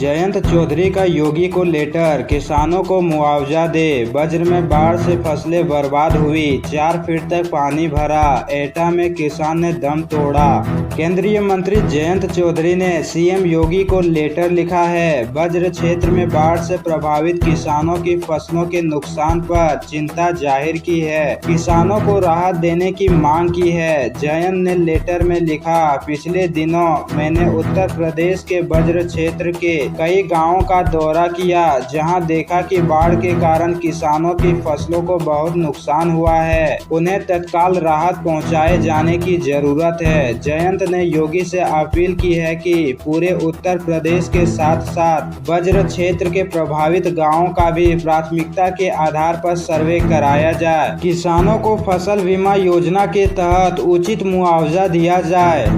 जयंत चौधरी का योगी को लेटर, किसानों को मुआवजा दे। वज्र में बाढ़ से फसलें बर्बाद हुई, 4 फीट तक पानी भरा, एटा में किसान ने दम तोड़ा। केंद्रीय मंत्री जयंत चौधरी ने सीएम योगी को लेटर लिखा है। वज्र क्षेत्र में बाढ़ से प्रभावित किसानों की फसलों के नुकसान पर चिंता जाहिर की है, किसानों को राहत देने की मांग की है। जयंत ने लेटर में लिखा, पिछले दिनों मैंने उत्तर प्रदेश के वज्र क्षेत्र के कई गांवों का दौरा किया, जहां देखा कि बाढ़ के कारण किसानों की फसलों को बहुत नुकसान हुआ है। उन्हें तत्काल राहत पहुंचाए जाने की जरूरत है। जयंत ने योगी से अपील की है कि पूरे उत्तर प्रदेश के साथ साथ वज्र क्षेत्र के प्रभावित गांवों का भी प्राथमिकता के आधार पर सर्वे कराया जाए। किसानों को फसल बीमा योजना के तहत उचित मुआवजा दिया जाए।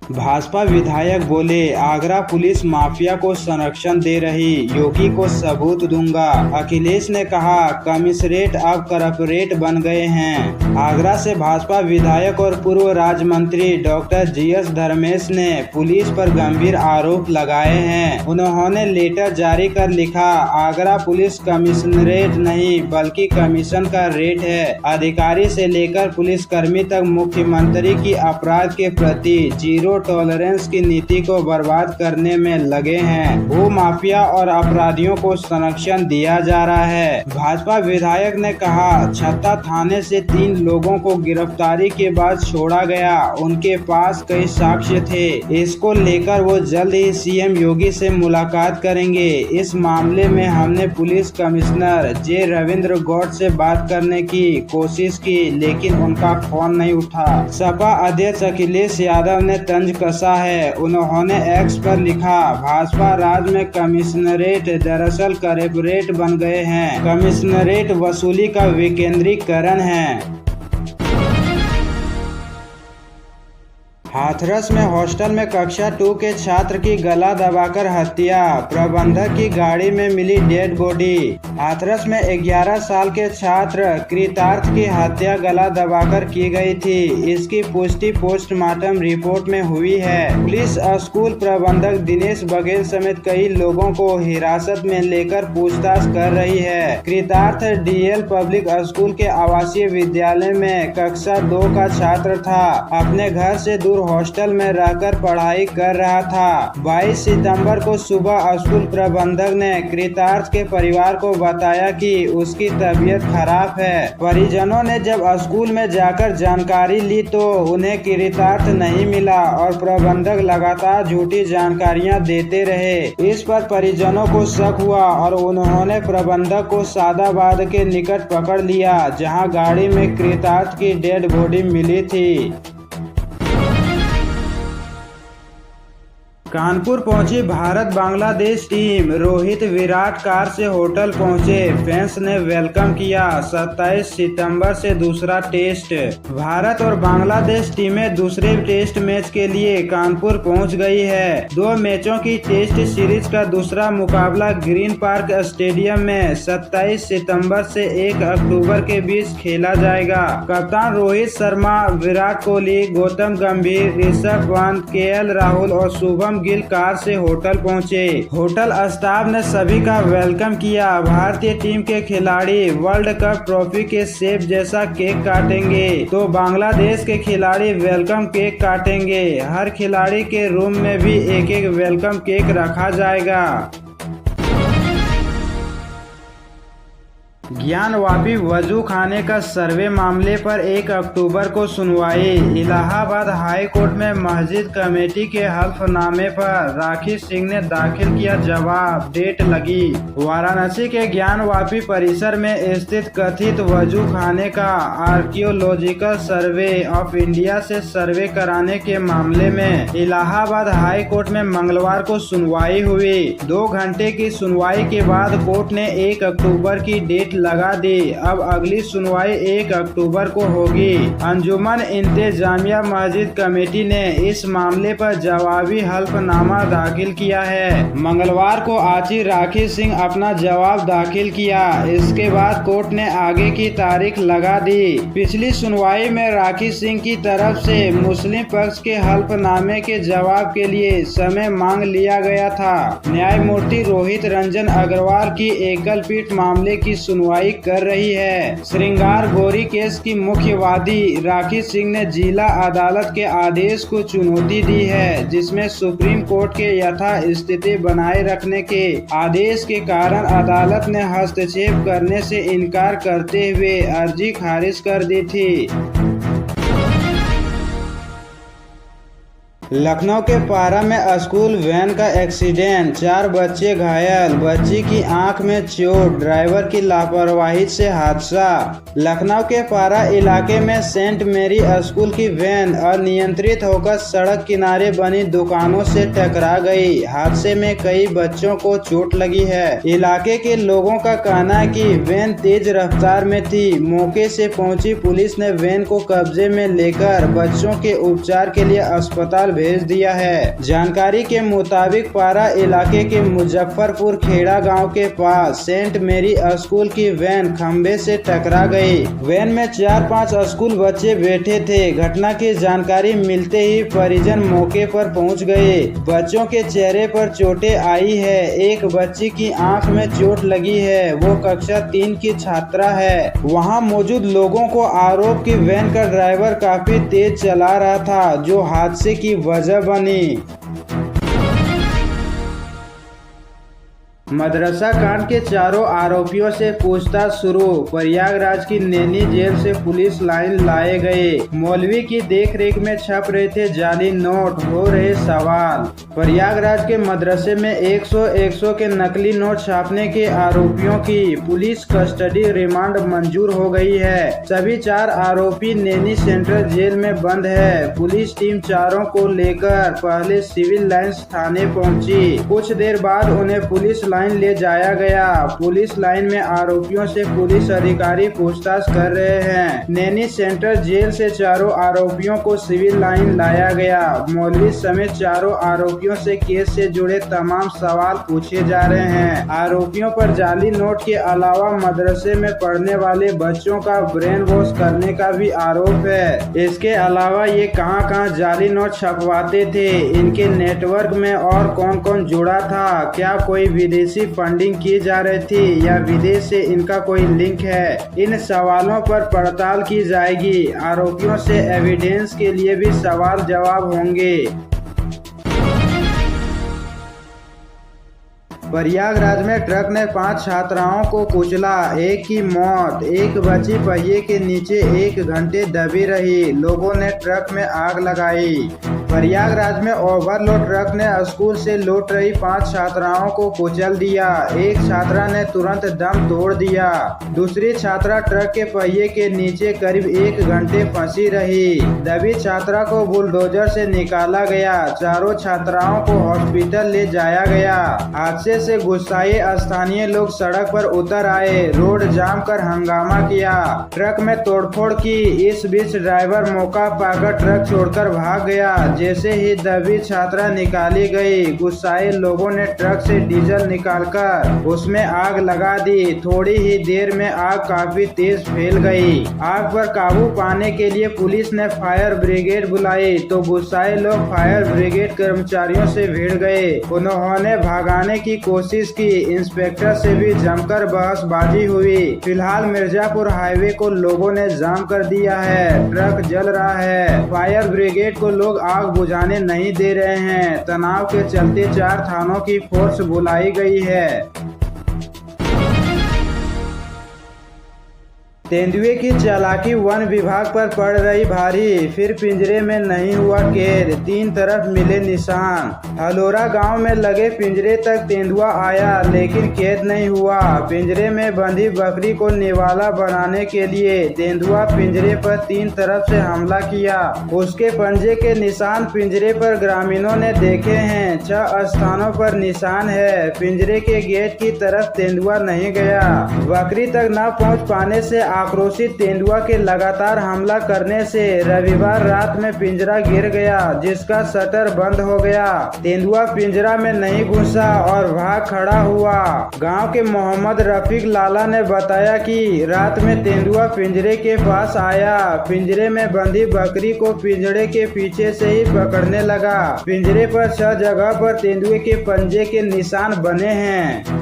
भाजपा विधायक बोले, आगरा पुलिस माफिया को संरक्षण दे रही, योगी को सबूत दूंगा। अखिलेश ने कहा, कमिश्नरेट अब कलेक्टरेट बन गए हैं। आगरा से भाजपा विधायक और पूर्व राज्य मंत्री डॉक्टर जीएस धर्मेश ने पुलिस पर गंभीर आरोप लगाए हैं। उन्होंने लेटर जारी कर लिखा, आगरा पुलिस कमिश्नरेट नहीं बल्कि कमीशन का रेट है। अधिकारी से लेकर पुलिसकर्मी तक मुख्यमंत्री की अपराध के प्रति जीरो टॉलरेंस की नीति को बर्बाद करने में लगे हैं। भू माफिया और अपराधियों को संरक्षण दिया जा रहा है। भाजपा विधायक ने कहा, छत्ता थाने से 3 लोगों को गिरफ्तारी के बाद छोड़ा गया, उनके पास कई साक्ष्य थे। इसको लेकर वो जल्द ही सीएम योगी से मुलाकात करेंगे। इस मामले में हमने पुलिस कमिश्नर जे रविंद्र गौड़ से बात करने की कोशिश की, लेकिन उनका फोन नहीं उठा। सपा अध्यक्ष अखिलेश यादव ने तंज कसा है। उन्होंने एक्स पर लिखा, भाजपा राज्य में कमिश्नरेट दरअसल कलेक्टरेट बन गए हैं। कमिश्नरेट वसूली का विकेंद्रीकरण है। हाथरस में हॉस्टल में कक्षा 2 के छात्र की गला दबाकर हत्या, प्रबंधक की गाड़ी में मिली डेड बॉडी। हाथरस में 11 साल के छात्र कृतार्थ की हत्या गला दबाकर की गई थी। इसकी पुष्टि पोस्टमार्टम रिपोर्ट में हुई है। पुलिस स्कूल प्रबंधक दिनेश बघेल समेत कई लोगों को हिरासत में लेकर पूछताछ कर रही है। कृतार्थ डीएल पब्लिक स्कूल के आवासीय विद्यालय में कक्षा 2 का छात्र था। अपने घर से दूर हॉस्टल में रहकर पढ़ाई कर रहा था। 22 सितंबर को सुबह स्कूल प्रबंधक ने कृतार्थ के परिवार को बताया कि उसकी तबीयत खराब है। परिजनों ने जब स्कूल में जाकर जानकारी ली तो उन्हें कृतार्थ नहीं मिला और प्रबंधक लगातार झूठी जानकारियां देते रहे। इस पर परिजनों को शक हुआ और उन्होंने प्रबंधक को सादाबाद के निकट पकड़ लिया, जहां गाड़ी में कृतार्थ की डेड बॉडी मिली थी। कानपुर पहुंची भारत बांग्लादेश टीम, रोहित विराट कार से होटल पहुंचे, फैंस ने वेलकम किया। 27 सितंबर से दूसरा टेस्ट। भारत और बांग्लादेश टीमें दूसरे टेस्ट मैच के लिए कानपुर पहुंच गई है। 2 मैचों की टेस्ट सीरीज का दूसरा मुकाबला ग्रीन पार्क स्टेडियम में 27 सितंबर से 1 अक्टूबर के बीच खेला जाएगा। कप्तान रोहित शर्मा, विराट कोहली, गौतम गंभीर, ऋषभ पंत, केएल राहुल और शुभम गिल कार से होटल पहुंचे। होटल स्टाफ ने सभी का वेलकम किया। भारतीय टीम के खिलाड़ी वर्ल्ड कप ट्रॉफी के शेप जैसा केक काटेंगे तो बांग्लादेश के खिलाड़ी वेलकम केक काटेंगे। हर खिलाड़ी के रूम में भी एक वेलकम केक रखा जाएगा। ज्ञानवापी वजू खाने का सर्वे मामले पर 1 अक्टूबर को सुनवाई। इलाहाबाद हाई कोर्ट में मस्जिद कमेटी के हल्फनामे पर राखी सिंह ने दाखिल किया जवाब, डेट लगी। वाराणसी के ज्ञानवापी परिसर में स्थित कथित वजू खाने का आर्कियोलॉजिकल सर्वे ऑफ इंडिया से सर्वे कराने के मामले में इलाहाबाद हाई कोर्ट में मंगलवार को सुनवाई हुई। 2 घंटे की सुनवाई के बाद कोर्ट ने 1 अक्टूबर की डेट लगा दी। अब अगली सुनवाई 1 अक्टूबर को होगी। अंजुमन इंतेजामिया मस्जिद कमेटी ने इस मामले पर जवाबी हल्फनामा दाखिल किया है। मंगलवार को आची राखी सिंह अपना जवाब दाखिल किया। इसके बाद कोर्ट ने आगे की तारीख लगा दी। पिछली सुनवाई में राखी सिंह की तरफ से मुस्लिम पक्ष के हल्फनामे के जवाब के लिए समय मांग लिया गया था। न्यायमूर्ति रोहित रंजन अग्रवाल की एकल पीठ मामले की सुनवाई कर रही है। श्रृंगार गोरी केस की मुख्य वादी राखी सिंह ने जिला अदालत के आदेश को चुनौती दी है, जिसमें सुप्रीम कोर्ट के यथास्थिति बनाए रखने के आदेश के कारण अदालत ने हस्तक्षेप करने से इनकार करते हुए अर्जी खारिज कर दी थी। लखनऊ के पारा में स्कूल वैन का एक्सीडेंट, 4 बच्चे घायल, बच्ची की आंख में चोट, ड्राइवर की लापरवाही से हादसा। लखनऊ के पारा इलाके में सेंट मेरी स्कूल की वैन अनियंत्रित होकर सड़क किनारे बनी दुकानों से टकरा गई। हादसे में कई बच्चों को चोट लगी है। इलाके के लोगों का कहना है कि वैन तेज रफ्तार में थी। मौके से पहुंची पुलिस ने वैन को कब्जे में लेकर बच्चों के उपचार के लिए अस्पताल भेज दिया है। जानकारी के मुताबिक पारा इलाके के मुजफ्फरपुर खेड़ा गांव के पास सेंट मेरी स्कूल की वैन खंबे से टकरा गई। वैन में 4-5 स्कूल बच्चे बैठे थे। घटना की जानकारी मिलते ही परिजन मौके पर पहुंच गए। बच्चों के चेहरे पर चोटें आई है। एक बच्ची की आंख में चोट लगी है। वो कक्षा 3 की छात्रा है। वहां मौजूद लोगों को आरोप की वैन का ड्राइवर काफी तेज चला रहा था, जो हादसे की वजह बनी। मदरसा कांड के चारों आरोपियों से पूछताछ शुरू। प्रयागराज की नैनी जेल से पुलिस लाइन लाए गए। मौलवी की देखरेख में छप रहे थे जाली नोट, हो रहे सवाल। प्रयागराज के मदरसे में 100 के नकली नोट छापने के आरोपियों की पुलिस कस्टडी रिमांड मंजूर हो गई है। सभी 4 आरोपी नैनी सेंट्रल जेल में बंद है। पुलिस टीम चारों को लेकर पहले सिविल लाइंस थाने पहुंची। कुछ देर बाद उन्हें पुलिस लाइन ले जाया गया। पुलिस लाइन में आरोपियों से पुलिस अधिकारी पूछताछ कर रहे हैं। नैनी सेंट्रल जेल से चारों आरोपियों को सिविल लाइन लाया गया। मौलवी समेत चारों आरोपियों से केस से जुड़े तमाम सवाल पूछे जा रहे हैं। आरोपियों पर जाली नोट के अलावा मदरसे में पढ़ने वाले बच्चों का ब्रेन वॉश करने का भी आरोप है। इसके अलावा ये कहां जाली नोट छपवाते थे, इनके नेटवर्क में और कौन कौन जुड़ा था, क्या कोई विदेशी फंडिंग की जा रही थी या विदेश से इनका कोई लिंक है, इन सवालों पर पड़ताल की जाएगी। आरोपियों से एविडेंस के लिए भी सवाल जवाब होंगे। प्रयागराज में ट्रक ने 5 छात्राओं को कुचला, एक की मौत, एक बच्ची पहिए के नीचे 1 घंटे दबी रही। लोगों ने ट्रक में आग लगाई। प्रयागराज में ओवरलोड ट्रक ने स्कूल से लौट रही 5 छात्राओं को कुचल दिया। एक छात्रा ने तुरंत दम तोड़ दिया। दूसरी छात्रा ट्रक के पहिए के नीचे करीब 1 घंटे फंसी रही। दबी छात्रा को बुलडोजर से निकाला गया। चारों छात्राओं को हॉस्पिटल ले जाया गया। हादसे से गुस्साए स्थानीय लोग सड़क पर उतर आए, रोड जाम कर हंगामा किया, ट्रक में तोड़फोड़ की। इस बीच ड्राइवर मौका पाकर ट्रक छोड़कर भाग गया। जैसे ही दबी छात्रा निकाली गई, गुस्साए लोगों ने ट्रक से डीजल निकालकर उसमें आग लगा दी। थोड़ी ही देर में आग काफी तेज फैल गई। आग पर काबू पाने के लिए पुलिस ने फायर ब्रिगेड बुलाई तो गुस्साए लोग फायर ब्रिगेड कर्मचारियों से भिड़ गए। उन्होंने भगाने की कोशिश की। इंस्पेक्टर से भी जमकर बहसबाजी हुई। फिलहाल मिर्जापुर हाईवे को लोगों ने जाम कर दिया है। ट्रक जल रहा है। फायर ब्रिगेड को लोग आग बुझाने नहीं दे रहे हैं। तनाव के चलते 4 थानों की फोर्स बुलाई गई है। तेंदुए की चालाकी वन विभाग पर पड़ रही भारी, फिर पिंजरे में नहीं हुआ कैद, 3 तरफ मिले निशान। हलोरा गांव में लगे पिंजरे तक तेंदुआ आया लेकिन कैद नहीं हुआ। पिंजरे में बंधी बकरी को निवाला बनाने के लिए तेंदुआ पिंजरे पर 3 तरफ से हमला किया। उसके पंजे के निशान पिंजरे पर ग्रामीणों ने देखे हैं। 6 स्थानों पर निशान है। पिंजरे के गेट की तरफ तेंदुआ नहीं गया। बकरी तक न पहुंच पाने से आक्रोशित तेंदुआ के लगातार हमला करने से रविवार रात में पिंजरा गिर गया, जिसका शटर बंद हो गया। तेंदुआ पिंजरा में नहीं घुसा और भाग खड़ा हुआ। गांव के मोहम्मद रफीक लाला ने बताया कि रात में तेंदुआ पिंजरे के पास आया। पिंजरे में बंधी बकरी को पिंजरे के पीछे से ही पकड़ने लगा। पिंजरे पर 6 जगह पर तेंदुए के पंजे के निशान बने हैं।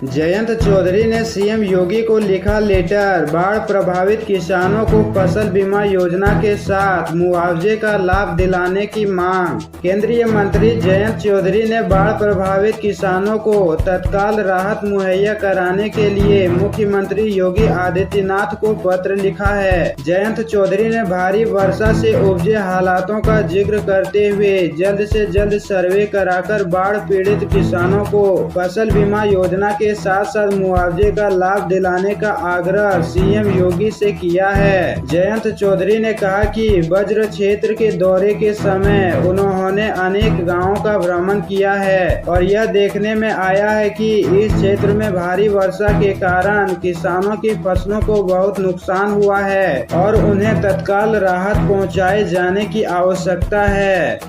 जयंत चौधरी ने सीएम योगी को लिखा लेटर, बाढ़ प्रभावित किसानों को फसल बीमा योजना के साथ मुआवजे का लाभ दिलाने की मांग। केंद्रीय मंत्री जयंत चौधरी ने बाढ़ प्रभावित किसानों को तत्काल राहत मुहैया कराने के लिए मुख्यमंत्री योगी आदित्यनाथ को पत्र लिखा है। जयंत चौधरी ने भारी वर्षा से उपजे हालातों का जिक्र करते हुए जल्द से जल्द सर्वे कराकर बाढ़ पीड़ित किसानों को फसल बीमा योजना के साथ साथ मुआवजे का लाभ दिलाने का आग्रह सीएम योगी से किया है। जयंत चौधरी ने कहा कि वज्र क्षेत्र के दौरे के समय उन्होंने अनेक गांवों का भ्रमण किया है और यह देखने में आया है कि इस क्षेत्र में भारी वर्षा के कारण किसानों की फसलों को बहुत नुकसान हुआ है और उन्हें तत्काल राहत पहुंचाए जाने की आवश्यकता है।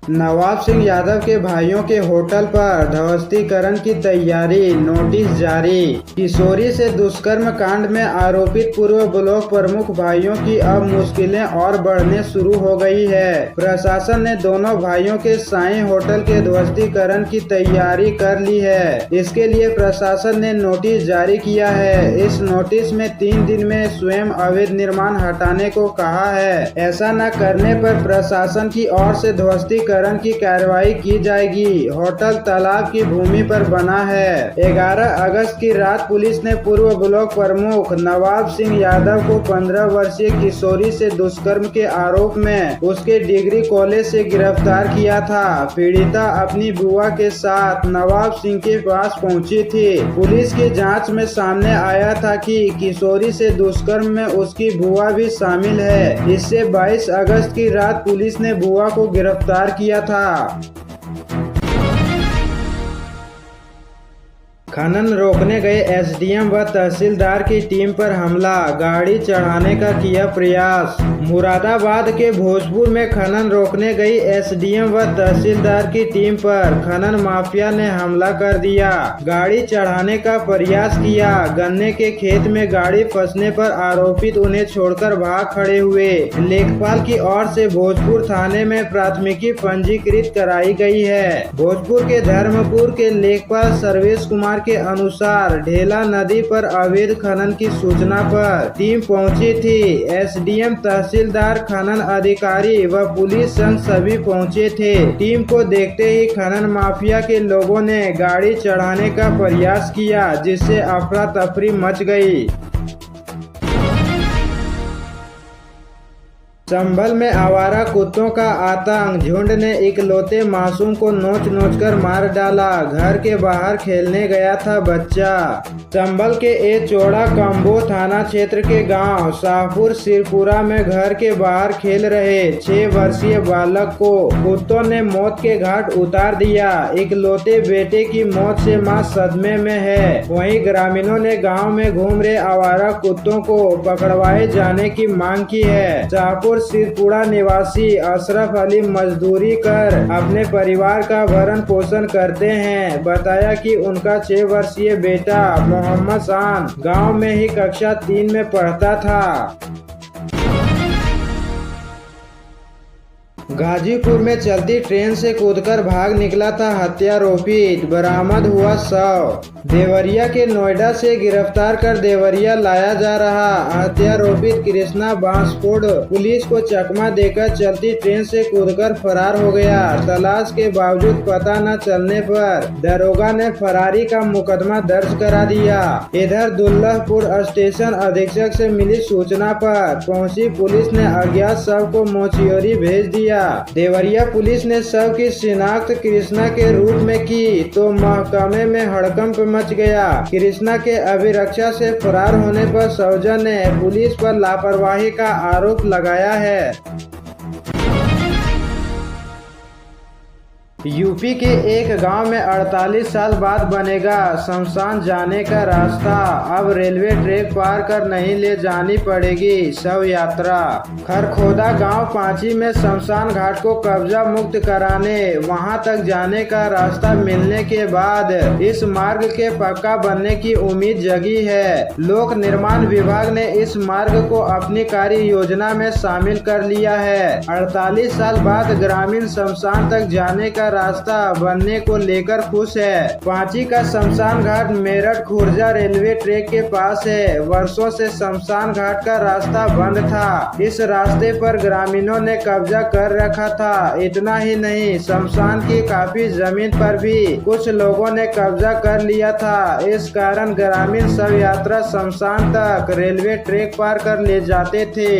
नवाब सिंह यादव के भाइयों के होटल पर ध्वस्तीकरण की तैयारी, नोटिस जारी। किशोरी से दुष्कर्म कांड में आरोपित पूर्व ब्लॉक प्रमुख भाइयों की अब मुश्किलें और बढ़ने शुरू हो गई है। प्रशासन ने दोनों भाइयों के साईं होटल के ध्वस्तीकरण की तैयारी कर ली है। इसके लिए प्रशासन ने नोटिस जारी किया है। इस नोटिस में 3 दिन में स्वयं अवैध निर्माण हटाने को कहा है। ऐसा न करने पर प्रशासन की ओर से ध्वस्तीकरण की कार्रवाई की जाएगी। होटल तालाब की भूमि पर बना है। 11 अगस्त की रात पुलिस ने पूर्व ब्लॉक प्रमुख नवाब सिंह यादव को 15 वर्षीय किशोरी से दुष्कर्म के आरोप में उसके डिग्री कॉलेज से गिरफ्तार किया था। पीड़िता अपनी बुआ के साथ नवाब सिंह के पास पहुंची थी। पुलिस की जांच में सामने आया था कि किशोरी से दुष्कर्म में उसकी बुआ भी शामिल है। इससे 22 अगस्त की रात पुलिस ने बुआ को गिरफ्तार किया था। खनन रोकने गए एसडीएम व तहसीलदार की टीम पर हमला, गाड़ी चढ़ाने का किया प्रयास। मुरादाबाद के भोजपुर में खनन रोकने गई एसडीएम व तहसीलदार की टीम पर खनन माफिया ने हमला कर दिया, गाड़ी चढ़ाने का प्रयास किया। गन्ने के खेत में गाड़ी फंसने पर आरोपित उन्हें छोड़कर भाग खड़े हुए। लेखपाल की ओर से भोजपुर थाने में प्राथमिकी पंजीकृत कराई गई है। भोजपुर के धर्मपुर के लेखपाल सर्वेश कुमार के अनुसार ढेला नदी पर अवैध खनन की सूचना पर टीम पहुंची थी। एसडीएम, तहसीलदार, खनन अधिकारी व पुलिस संग सभी पहुंचे थे। टीम को देखते ही खनन माफिया के लोगों ने गाड़ी चढ़ाने का प्रयास किया, जिससे अफरा तफरी मच गई। संभल में आवारा कुत्तों का आतंक, झुंड ने इकलौते मासूम को नोच कर मार डाला। घर के बाहर खेलने गया था बच्चा। संभल के चौड़ा कंबो थाना क्षेत्र के गांव शाहपुर सिरपुरा में घर के बाहर खेल रहे 6 वर्षीय बालक को कुत्तों ने मौत के घाट उतार दिया। इकलौते बेटे की मौत से मां सदमे में है। वहीं ग्रामीणों ने गांव में घूम रहे आवारा कुत्तों को पकड़वाए जाने की मांग की है। शाहपुर सिरपुरा निवासी अशरफ अली मजदूरी कर अपने परिवार का भरण पोषण करते हैं। बताया कि उनका 6 वर्षीय बेटा मोहम्मद शान गांव में ही कक्षा 3 में पढ़ता था। गाजीपुर में चलती ट्रेन से कूदकर भाग निकला था हत्यारोपित, बरामद हुआ शव। देवरिया के नोएडा से गिरफ्तार कर देवरिया लाया जा रहा हत्यारोपित कृष्णा बांसफोड़ पुलिस को चकमा देकर चलती ट्रेन से कूदकर फरार हो गया। तलाश के बावजूद पता न चलने पर दरोगा ने फरारी का मुकदमा दर्ज करा दिया। इधर दुल्लभपुर स्टेशन अधीक्षक से मिली सूचना पर पहुंची पुलिस ने अज्ञात शव को मोर्चरी भेज दिया। देवरिया पुलिस ने शव की शिनाख्त कृष्णा के रूप में की तो महकमे में हड़कंप मच गया। कृष्णा के अभिरक्षा से फरार होने पर सौजन ने पुलिस पर लापरवाही का आरोप लगाया है। यूपी के एक गांव में 48 साल बाद बनेगा शमशान जाने का रास्ता। अब रेलवे ट्रैक पार कर नहीं ले जानी पड़ेगी शव यात्रा। खरखोदा गांव पांची में शमशान घाट को कब्जा मुक्त कराने वहां तक जाने का रास्ता मिलने के बाद इस मार्ग के पक्का बनने की उम्मीद जगी है। लोक निर्माण विभाग ने इस मार्ग को अपनी कार्य योजना में शामिल कर लिया है। 48 साल बाद ग्रामीण शमशान तक जाने का रास्ता बनने को लेकर खुश है। पांची का शमशान घाट मेरठ खुर्जा रेलवे ट्रैक के पास है। वर्षों से शमशान घाट का रास्ता बंद था। इस रास्ते पर ग्रामीणों ने कब्जा कर रखा था। इतना ही नहीं, शमशान की काफी जमीन पर भी कुछ लोगों ने कब्जा कर लिया था। इस कारण ग्रामीण शव यात्रा शमशान तक रेलवे ट्रैक पार कर ले जाते थे।